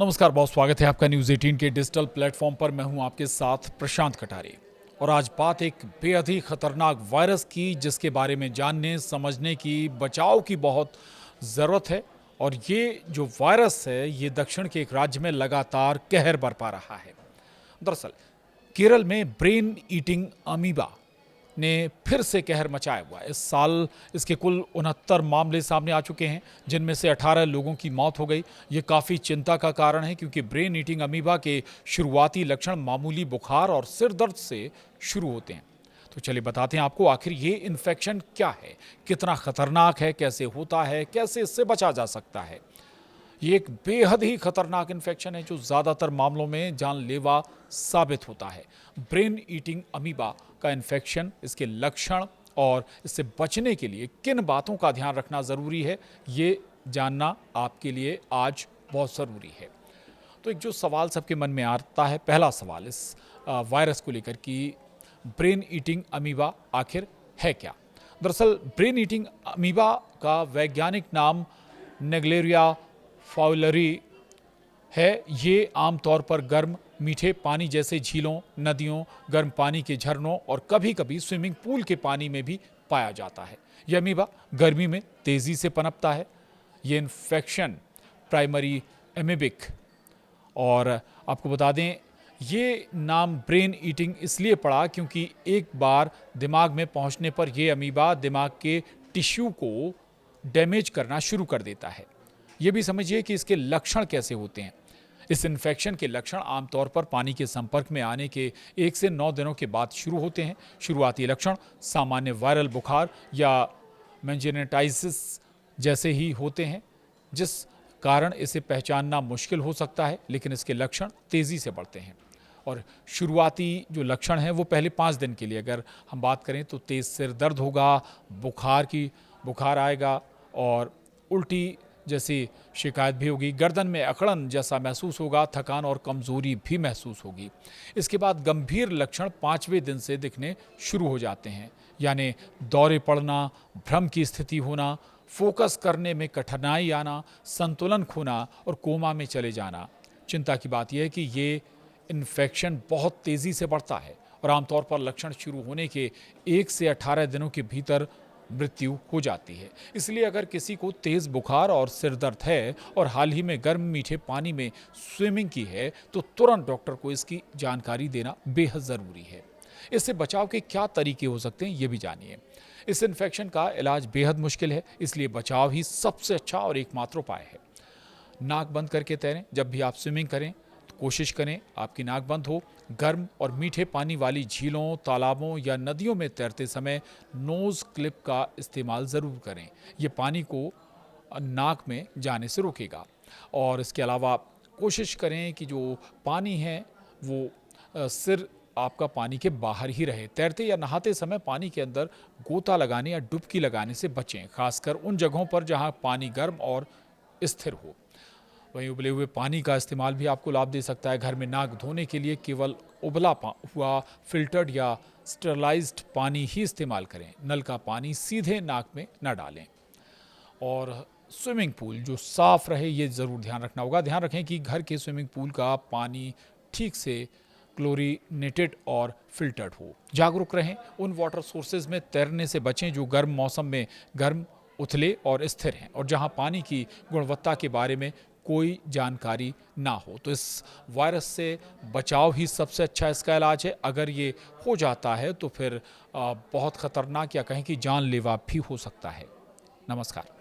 नमस्कार, बहुत स्वागत है आपका न्यूज़ 18 के डिजिटल प्लेटफॉर्म पर। मैं हूं आपके साथ प्रशांत कटारे और आज बात एक बेहद ही खतरनाक वायरस की, जिसके बारे में जानने समझने की, बचाव की बहुत ज़रूरत है। और ये जो वायरस है, ये दक्षिण के एक राज्य में लगातार कहर बरपा रहा है। दरअसल केरल में ब्रेन ईटिंग अमीबा ने फिर से कहर मचाया हुआ है। इस साल इसके कुल 69 मामले सामने आ चुके हैं, जिनमें से 18 लोगों की मौत हो गई। ये काफ़ी चिंता का कारण है, क्योंकि ब्रेन ईटिंग अमीबा के शुरुआती लक्षण मामूली बुखार और सिर दर्द से शुरू होते हैं। तो चलिए बताते हैं आपको, आखिर ये इन्फेक्शन क्या है, कितना खतरनाक है, कैसे होता है, कैसे इससे बचा जा सकता है। ये एक बेहद ही खतरनाक इन्फेक्शन है, जो ज़्यादातर मामलों में जानलेवा साबित होता है। ब्रेन ईटिंग अमीबा का इन्फेक्शन, इसके लक्षण और इससे बचने के लिए किन बातों का ध्यान रखना ज़रूरी है, ये जानना आपके लिए आज बहुत ज़रूरी है। तो एक जो सवाल सबके मन में आता है, पहला सवाल इस वायरस को लेकर कि ब्रेन ईटिंग अमीबा आखिर है क्या। दरअसल ब्रेन ईटिंग अमीबा का वैज्ञानिक नाम नेग्लेरिया फाउलरी है। ये आमतौर पर गर्म मीठे पानी जैसे झीलों, नदियों, गर्म पानी के झरनों और कभी-कभी स्विमिंग पूल के पानी में भी पाया जाता है। यह अमीबा गर्मी में तेज़ी से पनपता है। ये इन्फेक्शन प्राइमरी एमीबिक, और आपको बता दें, ये नाम ब्रेन ईटिंग इसलिए पड़ा क्योंकि एक बार दिमाग में पहुंचने पर यह अमीबा दिमाग के टिश्यू को डैमेज करना शुरू कर देता है। ये भी समझिए कि इसके लक्षण कैसे होते हैं। इस इन्फेक्शन के लक्षण आमतौर पर पानी के संपर्क में आने के 1 से 9 दिनों के बाद शुरू होते हैं। शुरुआती लक्षण सामान्य वायरल बुखार या मेनिंजाइटिस जैसे ही होते हैं, जिस कारण इसे पहचानना मुश्किल हो सकता है, लेकिन इसके लक्षण तेज़ी से बढ़ते हैं। और शुरुआती जो लक्षण हैं वो पहले 5 दिन के लिए अगर हम बात करें तो तेज़ सिर दर्द होगा, बुखार आएगा और उल्टी जैसी शिकायत भी होगी। गर्दन में अकड़न जैसा महसूस होगा, थकान और कमज़ोरी भी महसूस होगी। इसके बाद गंभीर लक्षण 5वें दिन से दिखने शुरू हो जाते हैं, यानी दौरे पड़ना, भ्रम की स्थिति होना, फोकस करने में कठिनाई आना, संतुलन खोना और कोमा में चले जाना। चिंता की बात यह है कि ये इन्फेक्शन बहुत तेज़ी से बढ़ता है और आमतौर पर लक्षण शुरू होने के 1 से 18 दिनों के भीतर मृत्यु हो जाती है। इसलिए अगर किसी को तेज़ बुखार और सिर दर्द है और हाल ही में गर्म मीठे पानी में स्विमिंग की है, तो तुरंत डॉक्टर को इसकी जानकारी देना बेहद ज़रूरी है। इससे बचाव के क्या तरीके हो सकते हैं, ये भी जानिए। इस इन्फेक्शन का इलाज बेहद मुश्किल है, इसलिए बचाव ही सबसे अच्छा और एकमात्र उपाय है। नाक बंद करके तैरें। जब भी आप स्विमिंग करें तो कोशिश करें आपकी नाक बंद हो। गर्म और मीठे पानी वाली झीलों, तालाबों या नदियों में तैरते समय नोज़ क्लिप का इस्तेमाल ज़रूर करें। ये पानी को नाक में जाने से रोकेगा। और इसके अलावा कोशिश करें कि जो पानी है वो सिर आपका पानी के बाहर ही रहे। तैरते या नहाते समय पानी के अंदर गोता लगाने या डुबकी लगाने से बचें, खासकर उन जगहों पर जहां पानी गर्म और स्थिर हो। वहीं उबले हुए पानी का इस्तेमाल भी आपको लाभ दे सकता है। घर में नाक धोने के लिए केवल उबला हुआ फिल्टर्ड या स्टरलाइज्ड पानी ही इस्तेमाल करें। नल का पानी सीधे नाक में न डालें। और स्विमिंग पूल जो साफ रहे, ये ज़रूर ध्यान रखना होगा। ध्यान रखें कि घर के स्विमिंग पूल का पानी ठीक से क्लोरीनेटेड और फिल्टर्ड हो। जागरूक रहें, उन वाटर सोर्सेज में तैरने से बचें जो गर्म मौसम में गर्म, उथले और स्थिर हैं, और जहां पानी की गुणवत्ता के बारे में कोई जानकारी ना हो। तो इस वायरस से बचाव ही सबसे अच्छा इसका इलाज है। अगर ये हो जाता है तो फिर बहुत खतरनाक या कहें कि जानलेवा भी हो सकता है। नमस्कार।